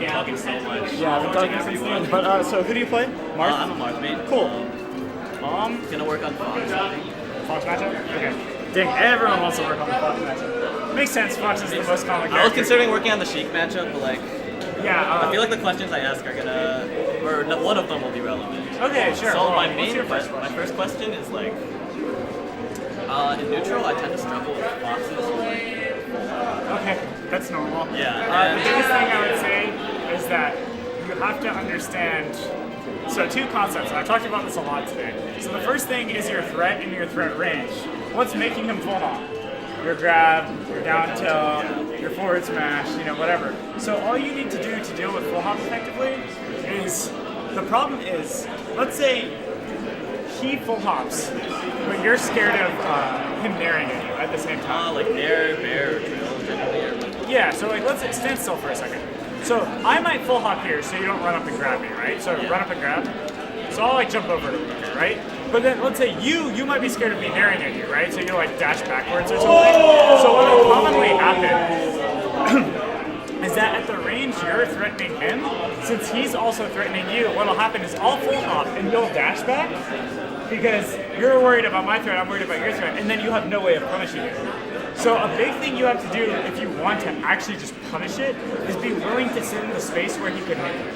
talking so much. Yeah, I've been talking since then. But so who do you play? Marth? I'm a Marth main. Cool. Gonna work on Fox. Fox matchup? Okay. Dang, everyone wants to work on the Fox matchup. Makes sense, Fox is the most common character. I was considering working on the Sheik matchup, but like, yeah, I feel like the questions I ask are gonna, or one of them will be relevant. Okay, sure. So well, my first question is like, in neutral, I tend to struggle with Foxes. Okay, that's normal. Yeah. The biggest thing I would say is that you have to understand. So two concepts, and I talked about this a lot today. So the first thing is your threat and your threat range. What's making him full hop? Your grab, your down tilt, your forward smash, whatever. So all you need to do to deal with full hop effectively is, the problem is, let's say he full hops, but you're scared of him naring at you at the same time. Like nair, bear, or drill, generally. Yeah, so like let's stand still for a second. So I might full hop here so you don't run up and grab me, right? So run up and grab. So I'll like jump over to you, right? But then let's say you might be scared of me naring at you, right? So you like dash backwards or something. So what will commonly happen is that at the range you're threatening him, since he's also threatening you, what'll happen is I'll full hop and you'll dash back because you're worried about my threat, I'm worried about your threat, and then you have no way of punishing it. So a big thing you have to do if you want to actually just punish it is be willing to sit in the space where he could hit you.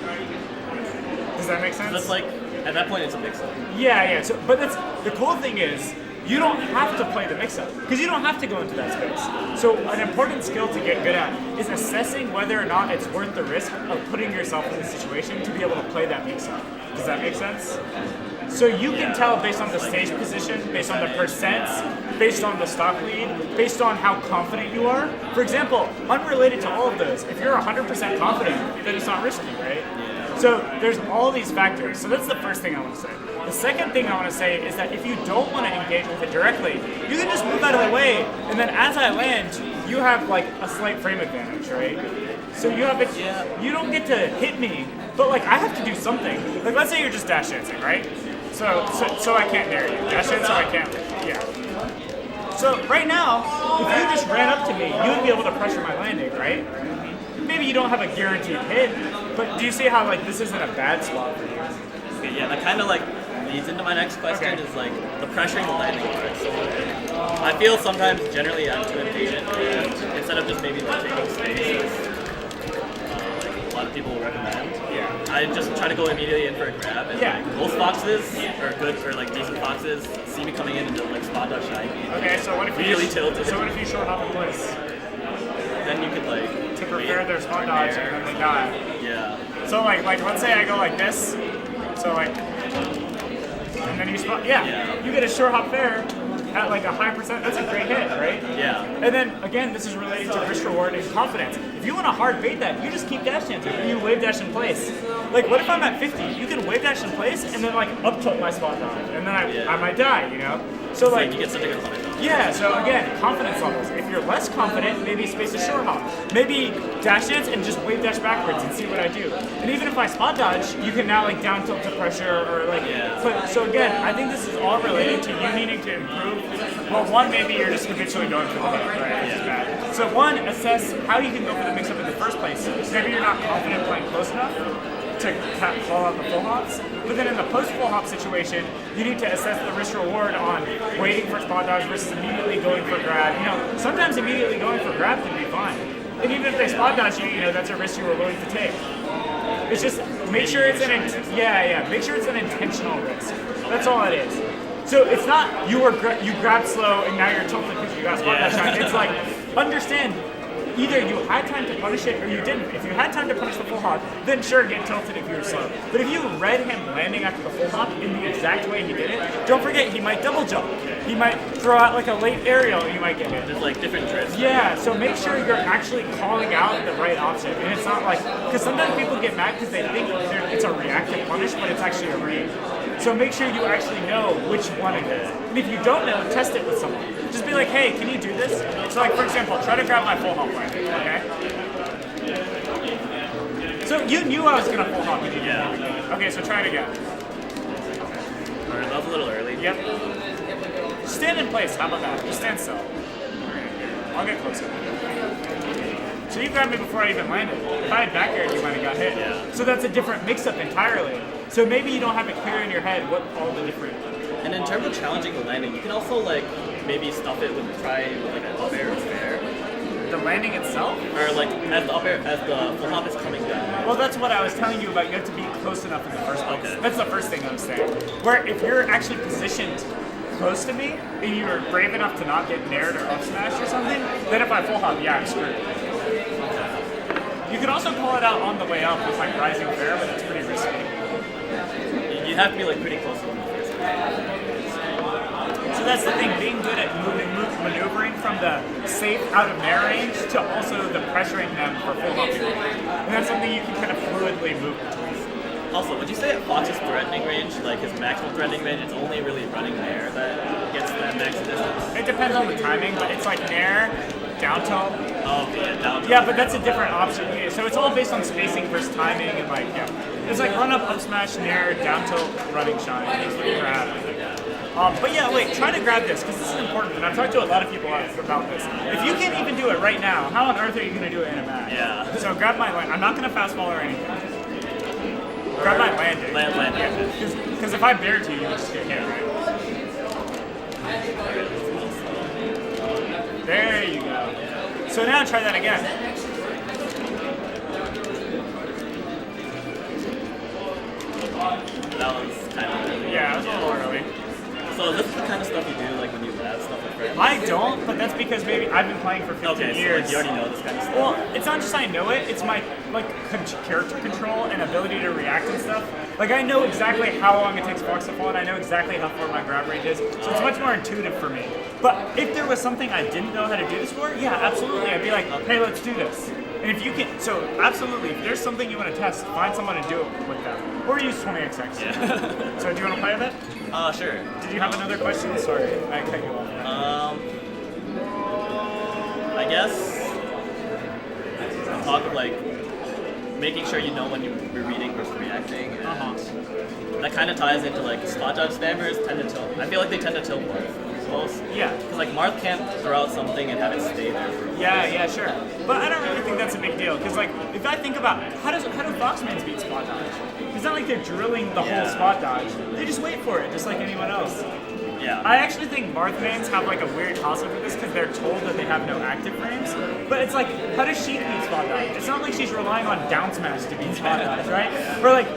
Does that make sense? That's like, at that point it's a mix-up. Yeah. So, but that's the cool thing is you don't have to play the mix-up because you don't have to go into that space. So an important skill to get good at is assessing whether or not it's worth the risk of putting yourself in a situation to be able to play that mix-up. Does that make sense? So you can tell based on the stage position, based on the percents, based on the stock lead, based on how confident you are. For example, unrelated to all of those, if you're 100% confident, then it's not risky, right? So there's all these factors. So that's the first thing I want to say. The second thing I want to say is that if you don't want to engage with it directly, you can just move out of the way, and then as I land, you have like a slight frame advantage, right? So you have you don't get to hit me, but like I have to do something. Like let's say you're just dash dancing, right? So I can't nair you. Dash dance, so I can't. Yeah. So right now, if you just ran up to me, you would be able to pressure my landing, right? Maybe you don't have a guaranteed hit, but do you see how like this isn't a bad spot for you? Okay, yeah, that kind of like leads into my next question is like the pressuring the landing part. So I feel sometimes generally I'm too impatient, and instead of just maybe like taking space, like a lot of people will recommend. I just try to go immediately in for a grab, and like most foxes or good or like decent foxes see me coming in and just like spot dodge shy me. Okay, so what if you really tilted? So what if you short hop in place? Then you could like to prepare their spot dodge and then they die. Yeah. So like let's say I go like this, so like, and then you spot. Yeah. You get a short hop there at like a high percent. That's a great hit, right? Yeah. And then again, this is related to risk reward and confidence. If you want to hard bait that, you just keep dash dancing and you wave dash in place. Like what if I'm at 50? You can wave dash in place and then like up tilt my spot dodge, and then I might die, So like you get such a good punish. Yeah, so again, confidence levels. If you're less confident, maybe space a short hop. Maybe dash dance and just wave dash backwards and see what I do. And even if I spot dodge, you can now like down tilt to pressure or like. So again, I think this is all related to you needing to improve. Well, one, maybe you're just habitually going for the hit, right? Which is bad. So one, assess how you can go for the mix-up in the first place. Maybe you're not confident playing close enough to call out the full hops. But then in the post-full hop situation, you need to assess the risk reward on waiting for spot dodge versus immediately going for grab. Sometimes immediately going for grab can be fine. And even if they spot dodge you, that's a risk you were willing to take. It's just make sure it's make sure it's an intentional risk. That's all it is. So it's not you grabbed slow and now you're tilted because you got spot dodge shot. It's like understand. Either you had time to punish it or you didn't. If you had time to punish the full hop, then sure, get tilted if you were slow. But if you read him landing after the full hop in the exact way he did it, don't forget he might double jump. He might throw out like a late aerial and you might get hit. There's like different tricks. Yeah, so make sure you're actually calling out the right option. And it's not like, because sometimes people get mad because they think it's a reactive punish, but it's actually a read. So make sure you actually know which one it is. And if you don't know, test it with someone. Just be like, hey, can you do this? So like, for example, try to grab my full hop landing, okay? So you knew I was going to full hop when you did it. Okay, so try it again. Alright, that was a little early. Yep. Stand in place, how about that? Just stand still. I'll get closer. So So you grabbed me before I even landed. If I had back aired, you might have got hit. Yeah. So that's a different mix-up entirely. So maybe you don't have it clear in your head what all the different... And in terms of challenging the landing, you can also like maybe stuff it with like an up air or fair. The landing itself? Or like as the up air, as the full hop is coming down. Well, that's what I was telling you about. You have to be close enough in the first place. Okay. That's the first thing I was saying. Where if you're actually positioned close to me, and you're brave enough to not get nared or up smashed or something, then if I full hop, yeah, I'm screwed. You could also call it out on the way up with like rising fair, but it's pretty risky. You have to be like pretty close to them first. So that's the thing, being good at maneuvering from the safe out of nair range to also the pressuring them for full hopping. And that's something you can kind of fluidly move between. Also, would you say at Fox's threatening range, like his maximum threatening range, it's only really running nair that gets that max distance? It depends on the timing, but it's like nair, down tilt. Oh, okay, yeah, down tilt. Yeah, but that's a different option. Yeah, so it's all based on spacing versus timing and like, yeah. It's like run up smash, nair, down tilt, running shine. It's like grab. But yeah, wait, try to grab this, because this is important, and I've talked to a lot of people about this. If you can't even do it right now, how on earth are you going to do it in a match? Yeah. So grab my land. I'm not going to fastball or anything. Grab my landing. Land. Because if I bear to you, you just get hit, right? There you go. So now try that again. That was kind of early. Yeah, it was a little early. So this is the kind of stuff you do like when you lab stuff with friends? I don't, but that's because maybe I've been playing for 15 Okay, so years. like you already know this kind of stuff. Well, it's not just I know it, it's my like character control and ability to react and stuff. Like I know exactly how long it takes Fox to fall, and I know exactly how far my grab range is, so it's much more intuitive for me. But if there was something I didn't know how to do this for, yeah, absolutely, I'd be like, hey, let's do this. And if you can, so absolutely, if there's something you want to test, find someone to do it with them. Or use 20XX. Yeah. So do you want to play with it? Sure. Did you have another question? Sorry, I cut you off. I guess talk of like making sure you know when you're reading versus reacting, and that kind of ties into like spot dodge spammers tend to tilt. I feel like they tend to tilt more. Yeah. Because like Marth can't throw out something and have it stay there. Yeah, sure. But I don't really think that's a big deal, because like if I think about how do Foxmans beat spot dodge? It's not like they're drilling the whole spot dodge. They just wait for it, just like anyone else. Yeah. I actually think Marthmans have like a weird toss-up with this because they're told that they have no active frames. But it's like, how does she beat spot dodge? It's not like she's relying on down smash to beat spot dodge, right? Or like,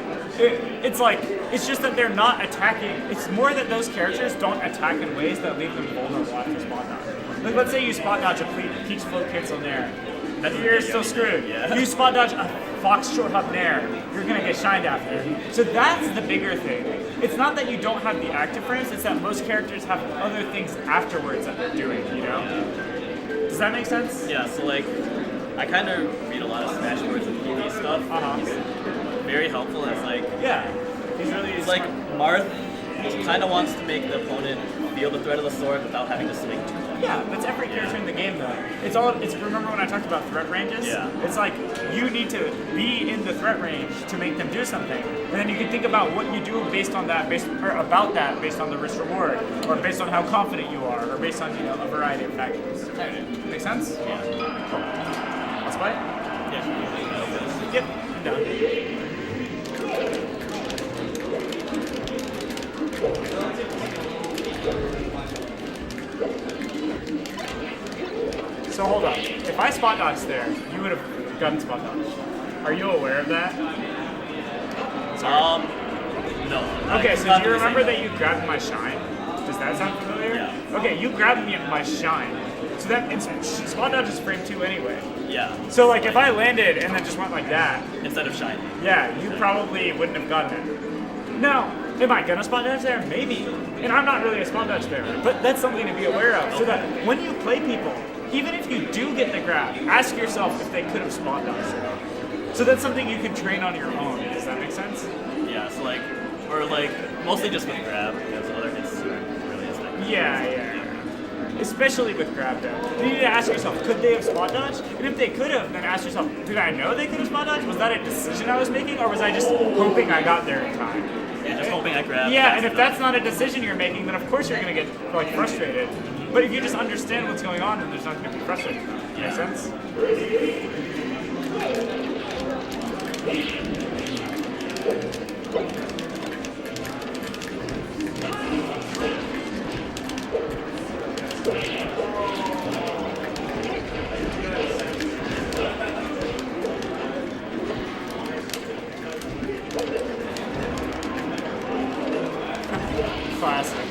it's just that they're not attacking. It's more that those characters don't attack in ways that leave them vulnerable after spot dodge. Like, let's say you spot dodge a Peach Float cancel nair. You're still screwed. Yeah. You spot dodge a Fox short hop nair, you're gonna get shined after. So that's the bigger thing. It's not that you don't have the active frames, it's that most characters have other things afterwards that they're doing, you know? Does that make sense? Yeah, so like, I kind of read a lot of Smash boards and PvP stuff. He's very helpful as like... Yeah, he's like, Marth kind of wants to make the opponent feel the threat of the sword without having to swing too much. Yeah, that's every character in the game though. It's remember when I talked about threat ranges? Yeah. It's like you need to be in the threat range to make them do something. And then you can think about what you do based on that, based on the risk reward, or based on how confident you are, or based on, a variety of factors. Make sense? Yeah. Cool. Let's play? Yeah. Yep, I'm done. So hold on. If I spot dodged there, you would have gotten spot dodge. Are you aware of that? Sorry. No. Okay, so do you remember that you grabbed my shine? Does that sound familiar? Yeah. Okay, you grabbed me at my shine. So that spot dodge is frame 2 anyway. Yeah. So like if I landed and then just went like that, Instead of shine. yeah, you probably wouldn't have gotten it. Now, am I gonna spot dodge there? Maybe. And I'm not really a spot dodge player, but that's something to be aware of. So that when you play people, even if you do get the grab, ask yourself if they could have spot dodged it. So that's something you can train on your own. Does that make sense? Yeah, so like, or like, mostly just with grab, because other hits aren't really as like. Yeah. Especially with grab though. You need to ask yourself, could they have spot dodged? And if they could have, then ask yourself, did I know they could have spot dodged? Was that a decision I was making, or was I just hoping I got there in time? Yeah, just hoping I grab. Yeah, and if that's not a decision you're making, then of course you're gonna get like frustrated. But if you just understand what's going on, then there's not gonna be frustrated. Make sense? Classic.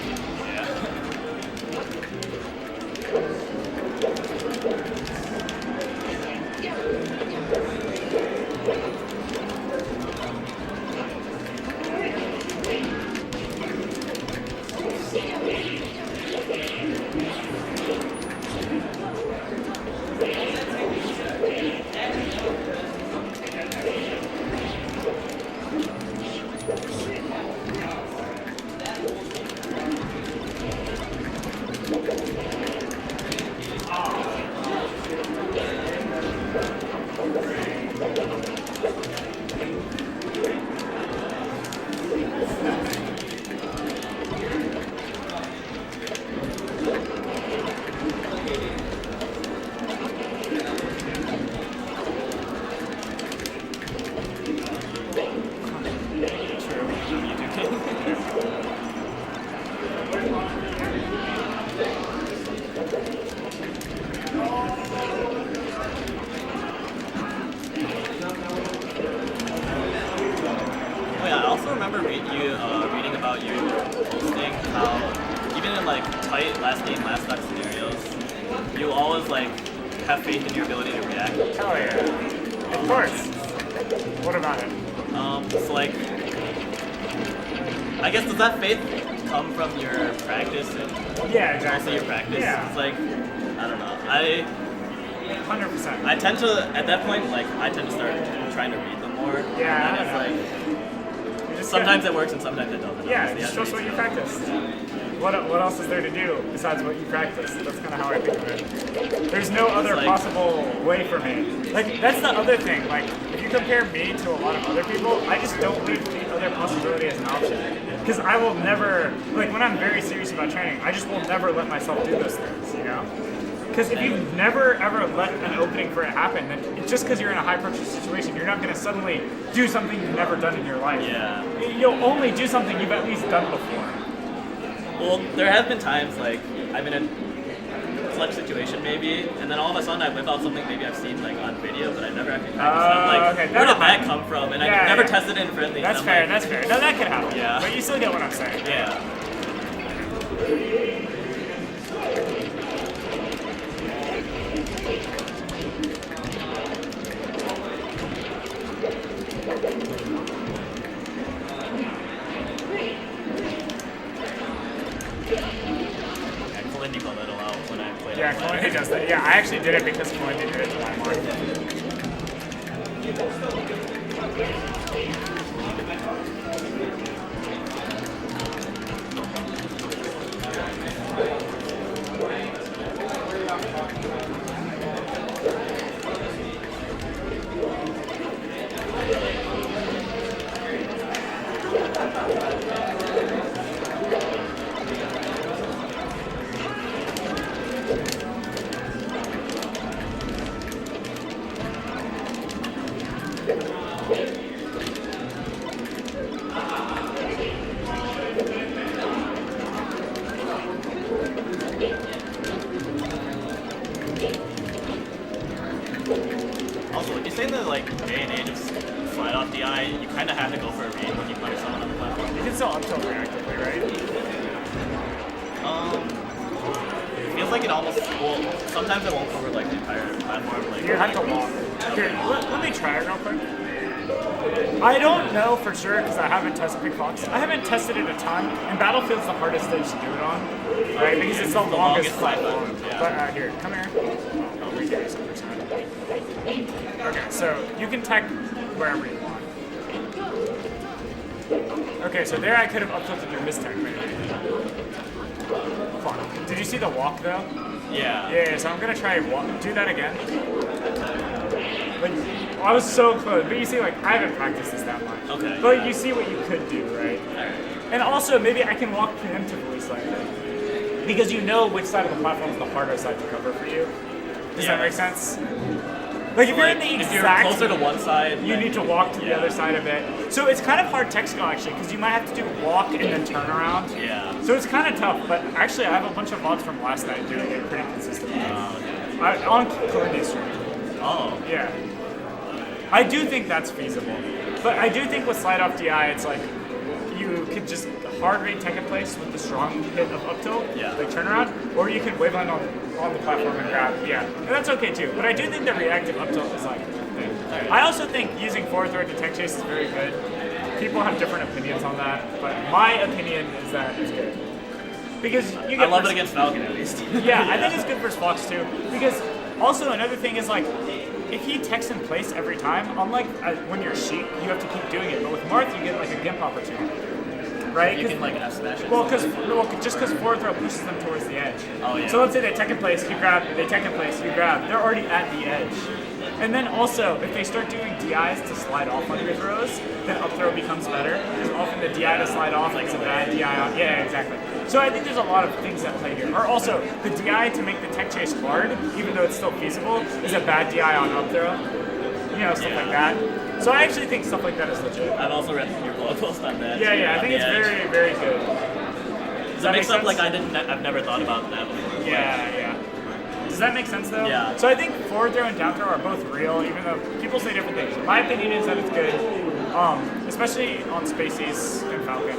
Oh yeah, I also remember reading about you posting how even in like tight last game, last stock scenarios, you always like have faith in your ability to react. Hell yeah. Of course. What about it? So like, I guess does that faith come from your practice and Yeah, also exactly. your practice? Yeah. It's like, I don't know. 100%. I tend to, at that point, like, I tend to start trying to read them more. Yeah, And I it's like, Just sometimes it works and sometimes it doesn't. Yeah, Obviously, just I trust what you practiced. What else is there to do besides what you practice? That's kind of how I think of it. There's no other like- possible way for me. Like, that's the other thing. Like, if you compare me to a lot of other people, I just don't leave the other possibility as an option. Because I will never, like, when I'm very serious about training, I just will never let myself do those things, you know? Because if you've never ever let an opening for it happen, then it's just because you're in a high pressure situation, you're not going to suddenly do something you've never done in your life. Yeah. You'll only do something you've at least done before. Well, there have been times, like, I'm in a clutch situation maybe, and then all of a sudden I whip out something maybe I've seen, like, on video, but I never actually practiced. And I'm like, okay. where did That'll that happen. come from? And Yeah, I never yeah. tested it in friendly. That's and I'm fair, like, that's fair. No, that could happen. Yeah. But you still get what I'm saying. Yeah. I Kalindi called that out when I played. Yeah, Kalindi does that. Yeah, I actually did it because Kalindi did it to my mark. Also, would you say that, like, day and age of slide off DI, you kind of have to go for a read when you punish someone on the platform? You can still up tilt reactively, right? It feels like it almost, well, sometimes it won't cover, like, the entire platform. Like, You have to walk. Here, let me try it real quick. I don't know for sure because I haven't tested Big Fox. I haven't tested it a ton, and Battlefield's the hardest stage to do it on, right? Because it's the longest platform. yeah. But here, come here. I'll read you some percent. Okay, so you can tech wherever you want. Okay, so there I could have up tilted your mistech maybe. Fuck. Did you see the walk though? Yeah. Yeah, so I'm gonna try do that again. Like, I was so close, but you see, like, I haven't practiced this that much. Okay. But you see what you could do, right? And also, maybe I can walk preemptively slightly. Because you know which side of the platform is the harder side to cover for you. Does that make sense? Like if you're Like, in the if you're exact, closer to one side, you then- need to walk to the yeah. other side of it. So it's kind of hard tech skill actually, because you might have to do walk and then turn around. Yeah. So it's kind of tough, but actually I have a bunch of mods from last night doing it pretty consistently. Okay. On Coordinate Stream. Oh. Yeah. I do think that's feasible. But I do think with slide off DI, it's like you could just hard rate tech in place with the strong hit of up tilt, Yeah. like turnaround, or you can waveland on the platform and grab. Yeah. And that's okay too. But I do think the reactive up tilt is like a thing. Alright. I also think using forward throw to tech chase is very good. People have different opinions on that, but my opinion is that it's good. Because you get I love it against Falcon at least. yeah, I think it's good versus Fox too. Because also another thing is like, if he techs in place every time, unlike when you're Sheik, you have to keep doing it. But with Marth, you get like a gimp opportunity, right? You can like F smash it. Well, just because forward throw pushes them towards the edge. Oh, yeah. So let's say they tech in place, you grab. They tech in place, you grab. They're already at the edge. And then also, if they start doing DIs to slide off on your throws, then up throw becomes better. Because often the DI to slide off is a bad DI on. Yeah, exactly. So I think there's a lot of things that play here. Or also, the DI to make the tech chase hard, even though it's still feasible, is a bad DI on up throw. You know, stuff like that. So I actually think stuff like that is legit. I've also read your blog post on that. Yeah, too, yeah, I on think the it's edge. very, very good. Does that it make mix up sense? like I've never thought about that before. Yeah, yeah. Does that make sense though? Yeah. So I think forward throw and down throw are both real, even though people say different things. My opinion is that it's good, especially on Spacies and Falcon.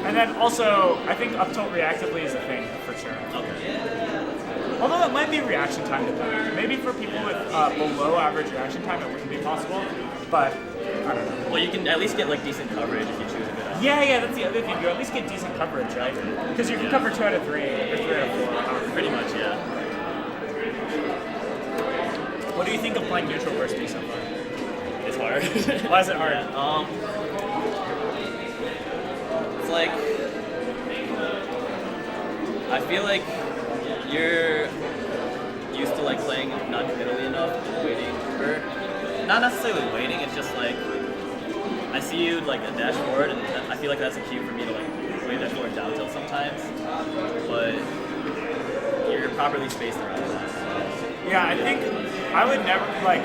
And then also, I think up tilt reactively is a thing for sure. Okay. Although it might be reaction time dependent. Maybe for people with below average reaction time, it wouldn't be possible. But I don't know. Well, you can at least get like decent coverage if you choose a good option. Yeah, yeah, that's the other thing. You at least get decent coverage, right? Because you can cover 2 out of 3 or 3 out of 4. Pretty much, yeah. What do you think of playing neutral versus me so far? It's hard. Why is it hard? Yeah, it's like I feel like you're used to like playing non-committally enough, waiting, or not necessarily waiting. It's just like I see you like a dash forward, and I feel like that's a cue for me to like wave dash forward down tilt sometimes, but you're properly spaced around that. Yeah, I think I would never like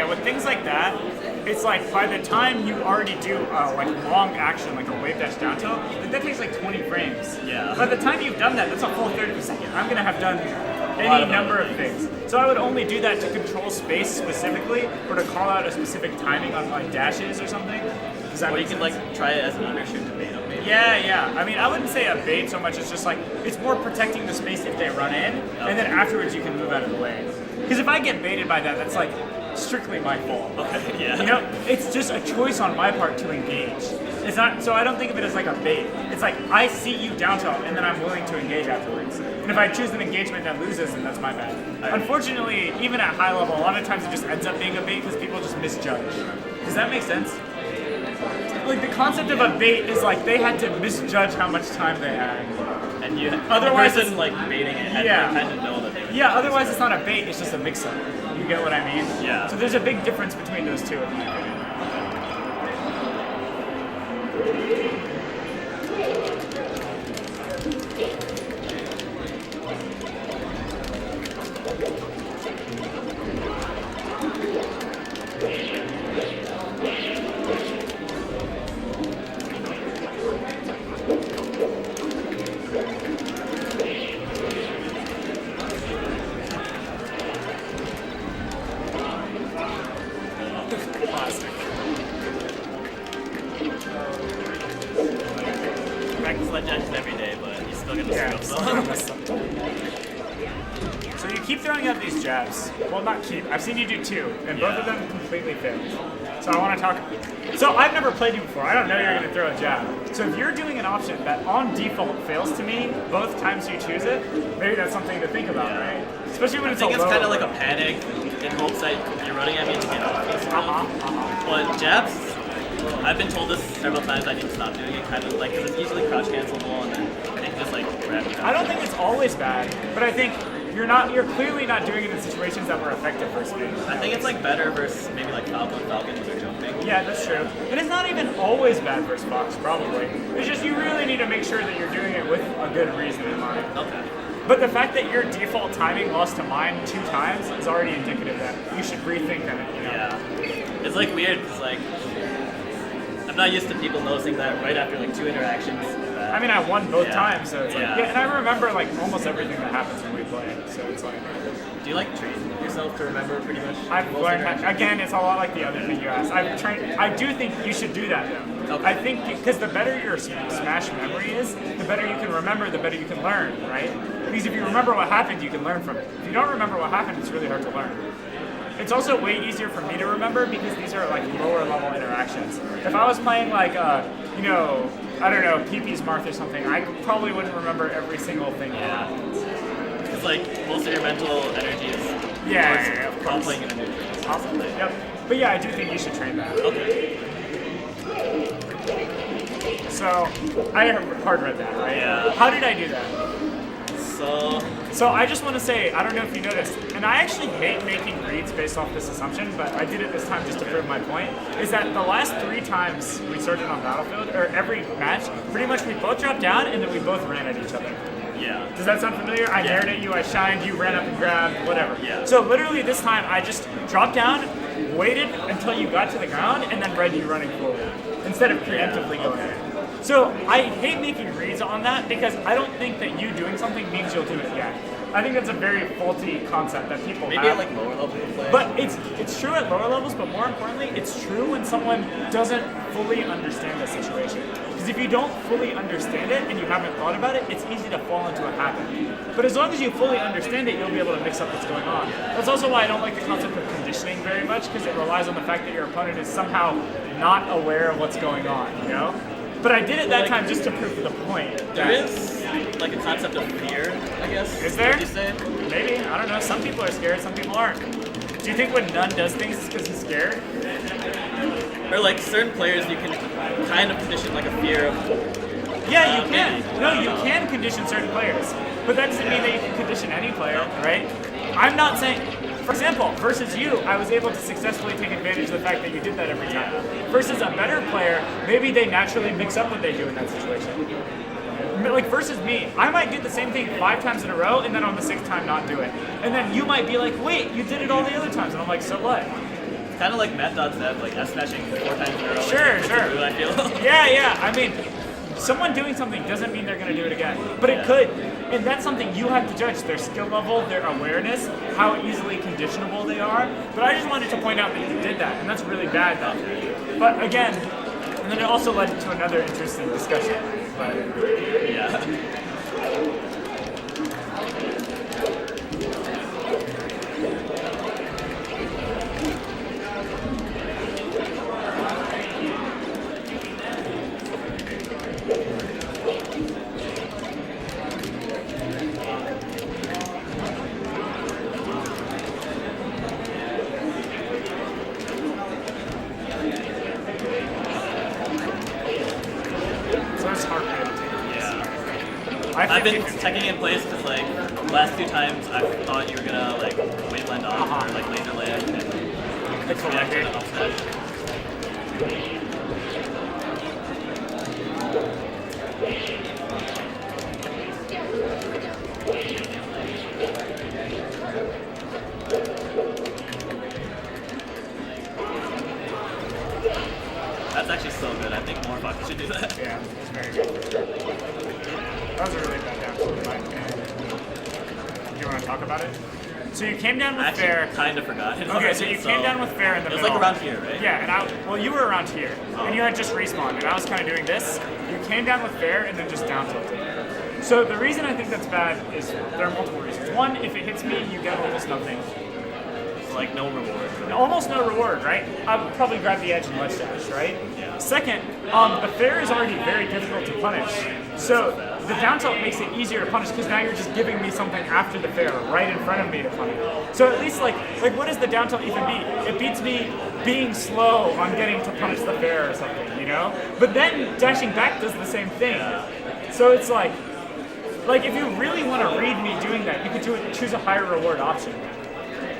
with things like that. It's like by the time you already do like long action, like a wave dash down tilt, like, that takes like 20 frames. Yeah. By the time you've done that, that's a full third of a second. I'm gonna have done lot any of number other of things. So I would only do that to control space specifically, or to call out a specific timing on like dashes or something. Does that Or you make can sense? like try it as an undershoot to bait up maybe. Yeah, yeah. I mean, I wouldn't say a bait so much. It's just like it's more protecting the space if they run in, and then afterwards you can move out of the way. Because if I get baited by that, that's like strictly my fault. Okay, yeah. You know, it's just a choice on my part to engage. It's not. So I don't think of it as like a bait. It's like I see you down tilt, and then I'm willing to engage afterwards. And if I choose an engagement that loses, then that's my bad. Unfortunately, even at high level, a lot of times it just ends up being a bait because people just misjudge. Does that make sense? Like the concept of a bait is like they had to misjudge how much time they had. And you Otherwise the person it's- like baiting it had Yeah. to kind of know that they were Yeah, otherwise it's not a bait, it's just a mix-up. You get what I mean? Yeah. So there's a big difference between those two, in my opinion. Classic. practice ledge edges every day, but you're still gonna Yeah, screw still up gonna some. mess up. So you keep throwing out these jabs. Well, not keep. I've seen you do 2, and both of Yeah. them completely failed. So I want to talk. So I've never played you before. I don't know you're going to throw a jab. So if you're doing an option that on default fails to me both times you choose it, maybe that's something to think about, Yeah. right? Especially when I it's think a it's low kind of like a order. panic in hopes that you're running at me to get off this round. Uh-huh. But jabs, I've been told this several times. I need to stop doing it, kind of like because it's easily crouch cancelable, and then they can just like grab you. I don't think it's always bad, but I think you're clearly not doing it in situations that were effective versus me. I think it's like better versus maybe like Falcon when they're jumping. Yeah, that's true. And it's not even always bad versus Fox, probably. It's just you really need to make sure that you're doing it with a good reason in mind. Okay. But the fact that your default timing lost to mine 2 times is already indicative that you should rethink that. You know? Yeah. It's like weird because like I'm not used to people noticing that right after like 2 interactions. I mean, I won both times, so it's like, Yeah. yeah, and I remember like almost everything that happens when we play, so it's like. Do you like train yourself to remember pretty much? I've most learned, interactions? again, it's a lot like the other thing you asked. I do think you should do that though. Okay. I think, because the better your Smash memory is, the better you can remember, the better you can learn, right? Because if you remember what happened, you can learn from it. If you don't remember what happened, it's really hard to learn. It's also way easier for me to remember because these are like lower level interactions. If I was playing like, you know, I don't know, PP's Marth or something, I probably wouldn't remember every single thing that happens. Because like most of your mental energy is Yeah, of while course. playing in a neutral. Awesome. Yep. But yeah, I do think you should train that. Okay. So, I hard read that, right? Yeah. How did I do that? So I just want to say, I don't know if you noticed, and I actually hate making reads based off this assumption, but I did it this time just to prove my point, is that the last 3 times we started on Battlefield, or every match, pretty much we both dropped down and then we both ran at each other. yeah. Does that sound familiar? I Yeah. dared at you, I shined, you ran up and grabbed, whatever. Yeah. So literally this time I just dropped down, waited until you got to the ground, and then read you running forward, instead of preemptively going in. So I hate making reads on that because I don't think that you doing something means you'll do it again. I think that's a very faulty concept that people Maybe have. at like lower level play. But it's true at lower levels, but more importantly, it's true when someone doesn't fully understand the situation. Because if you don't fully understand it and you haven't thought about it, it's easy to fall into a habit. But as long as you fully understand it, you'll be able to mix up what's going on. That's also why I don't like the concept of conditioning very much, because it relies on the fact that your opponent is somehow not aware of what's going on, you know? But I did it that time just to prove the point. there that- is like a concept of fear, I guess. Is there? Would you say? Maybe, I don't know. Some people are scared, some people aren't. Do you think when none does things it's because he's scared? Or like certain players you can kind of condition like a fear of. Yeah, you can. maybe. No, you can condition certain players. But that doesn't mean that you can condition any player, right? I'm not saying, for example, versus you, I was able to successfully take advantage of the fact that you did that every time. Versus a better player, maybe they naturally mix up what they do in that situation. Like versus me, I might do the same thing 5 times in a row and then on the 6th time not do it. And then you might be like, wait, you did it all the other times. And I'm like, so what? It's kind of like Matt.Zev, like S smashing 4 times in a row. Sure, like, sure. I feel. Yeah, I mean, someone doing something doesn't mean they're going to do it again. But it could. And that's something you have to judge. Their skill level, their awareness, how easily conditionable they are. But I just wanted to point out that you did that. And that's really bad, though. But again, and then it also led to another interesting discussion. But Yeah. so it's hard to take. Yeah. I I've been think teching in place because like last 2 times I thought you were gonna like wave land off or like laser land and it's react to okay. the up smash. That's actually so good. I think more Fox should do that. Yeah, it's very good. That was a really bad down in my opinion. Do you want to talk about it? So you came down I with fair. actually kind of forgot it. Okay, so already, you came down with fair in the It was middle. like around here, right? Yeah, well, you were around here, and you had just respawned, and I was kind of doing this. You came down with fair, and then just down tilted. So the reason I think that's bad is there are multiple reasons. One, if it hits me, you get almost nothing. Like no reward. Almost no reward, right? I would probably grab the edge and ledge dash, right? Yeah. Second, the fair is already very difficult to punish. So the down tilt makes it easier to punish because now you're just giving me something after the fair, right in front of me to punish. So at least like what does the down tilt even beat? It beats me being slow on getting to punish the fair or something, you know? But then dashing back does the same thing. So it's like if you really want to read me doing that, you could choose a higher reward option.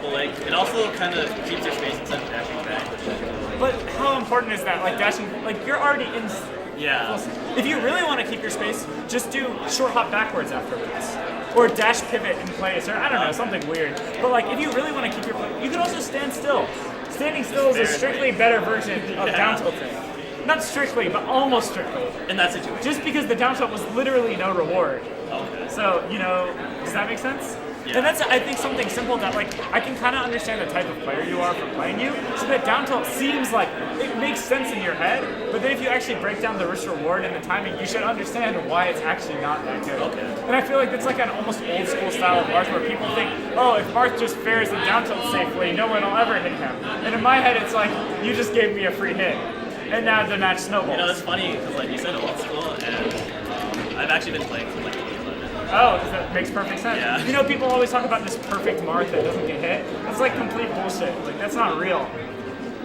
But like it also kind of keeps your space instead of dashing back. But how important is that? Like dashing, like you're already in. Yeah. If you really want to keep your space, just do short hop backwards afterwards. or dash pivot in place, or I don't know, something weird. But like, if you really want to keep your you can also stand still. Standing still is a strictly better version of down tilting. Not strictly, but almost strictly. In that situation. Just because the down tilt was literally no reward. Okay. So, you know, does that make sense? Yeah. And that's, I think, something simple that, like, I can kind of understand the type of player you are for playing you. So that down tilt seems like it makes sense in your head, but then if you actually break down the risk reward and the timing, you should understand why it's actually not that good. Okay. And I feel like that's like an almost old school style of Marth where people think, oh, if Marth just fares the down tilt safely, no one will ever hit him. And in my head, it's like, you just gave me a free hit. And now the match snowballs. You know, it's funny because like you said old school, and I've actually been playing for like 2011. Oh, that makes perfect sense. Yeah. You know, people always talk about this perfect Marth that doesn't get hit. That's like complete bullshit. Like, that's not real.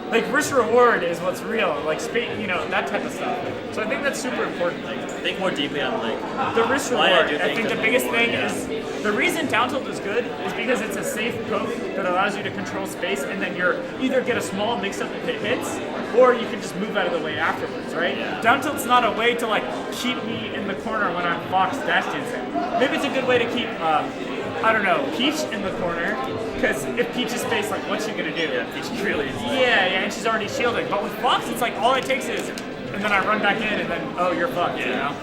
Like, risk reward is what's real. Like, you know, that type of stuff. So I think that's super important. Like think more deeply on like The risk why reward. I do I think the the biggest reward, thing yeah. is the reason down tilt is good is because it's a safe poke that allows you to control space, and then you're either get a small mix-up if it hits, or you can just move out of the way afterwards, right? Yeah. Down tilt's not a way to like keep me in the corner when I'm Fox dash dancing. Maybe it's a good way to keep, I don't know, Peach in the corner, because if Peach is spaced, like, what's she gonna do? Yeah, Peach is really easy. Yeah, and she's already shielding. But with Fox, it's like all it takes is, and then I run back in, and then, oh, you're fucked, you know?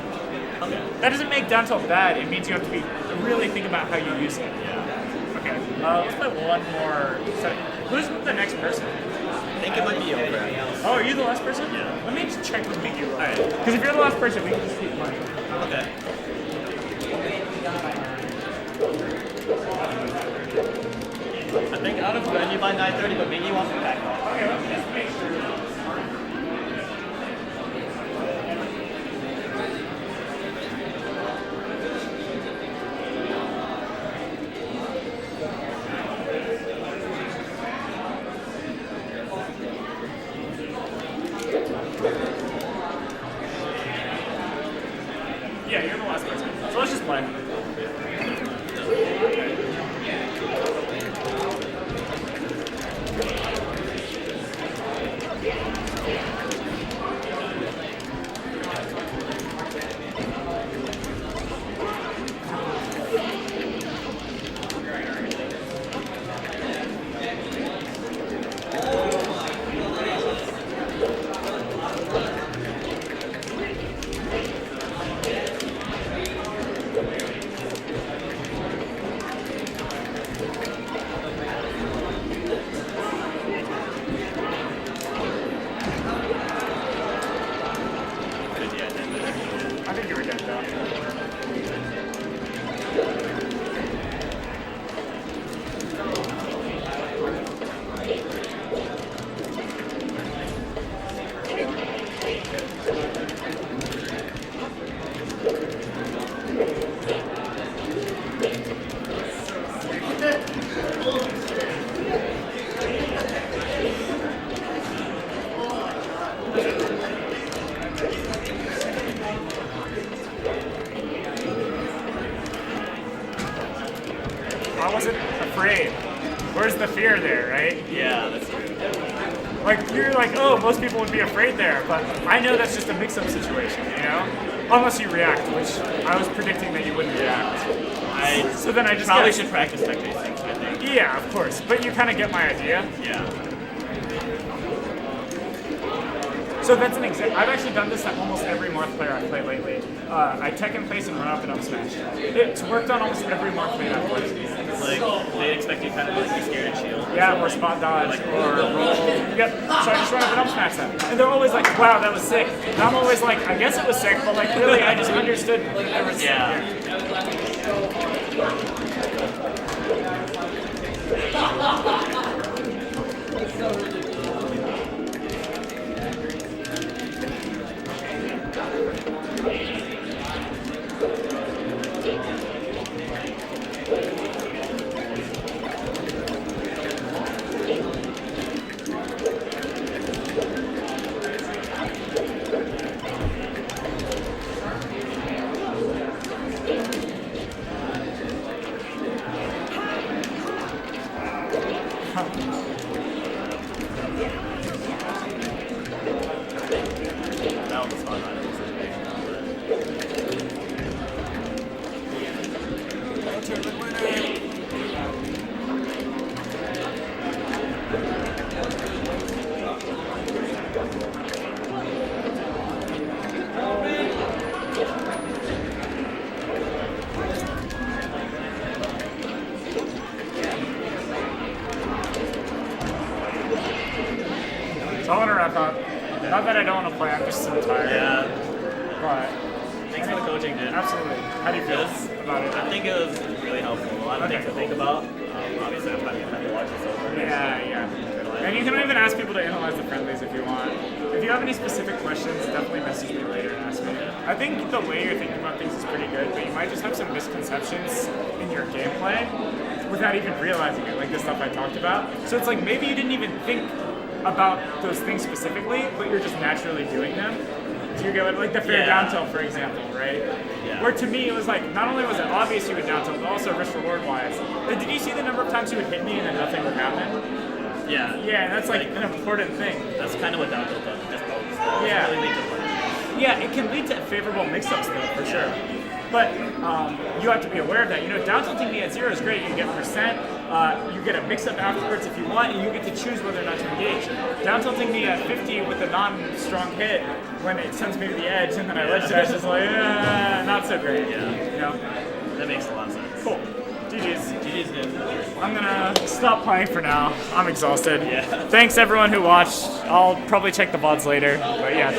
Okay. That doesn't make down tilt bad. It means you have to be really think about how you use it. Yeah. Okay. Let's play one more set. Who's the next person? I think it might be over. Oh, are you the last person? Yeah. Let me just check with Mickey. Alright. Because if you're the last person, we can just keep playing. Okay. I think out of venue by 9:30, but Miggy wants to back off. Okay, let me just make sure. Yeah, you're the last person. So let's just play. I think you were dead though. I wasn't afraid. Where's the fear there, right? Yeah, that's true. Like, you're like, oh, most people would be afraid there, but I know that's just a mix-up situation, you know? Unless you react, which I was predicting that you wouldn't react. So then I just Probably guessed. should practice tech facing, I think. Yeah, of course, but you kind of get my idea. Yeah. So that's an example. I've actually done this at almost every Marth player I've played lately. I tech in place and run up and up smash. It's worked on almost every Marth main I've played. Like they expect you kind of like be scared and shield. Yeah, or spot dodge, or roll. Yep, so I just run up and up smash them. And they're always like, wow, that was sick. And I'm always like, I guess it was sick, but like really, I just understood that there was Not that I don't want to play, I'm just so tired. Yeah. But Thanks for the coaching, dude. absolutely. How do you feel about it? I think it was really helpful. A lot of things to think about. Obviously, I'm trying to watch this over. Yeah. And you can even ask people to analyze the friendlies if you want. If you have any specific questions, definitely message me later and ask me. I think the way you're thinking about things is pretty good, but you might just have some misconceptions in your gameplay without even realizing it, like the stuff I talked about. So it's like maybe you didn't even think about those things specifically, but you're just naturally doing them. Do you get it? Like the fair down tilt, for example, right? Yeah. Where to me it was like, not only was it obvious he would down tilt, but also risk reward wise. Like, did you see the number of times he would hit me and then nothing would happen? Yeah. Yeah, and that's like an important thing. That's kind of what down tilt does. Just pokes. Yeah. Really lead to punch. Yeah, it can lead to favorable mix-ups though, for sure. But you have to be aware of that. You know, down tilting me at 0 is great. You get percent, you get a mix-up afterwards if you want, and you get to choose whether or not to engage. Down tilting me at 50 with a non-strong hit when it sends me to the edge, and then I ledge dash is like, not so great. Yeah. You know? That makes a lot of sense. Cool. GG's. GG's, dude. I'm gonna stop playing for now. I'm exhausted. Yeah. Thanks everyone who watched. I'll probably check the VODs later. But yeah.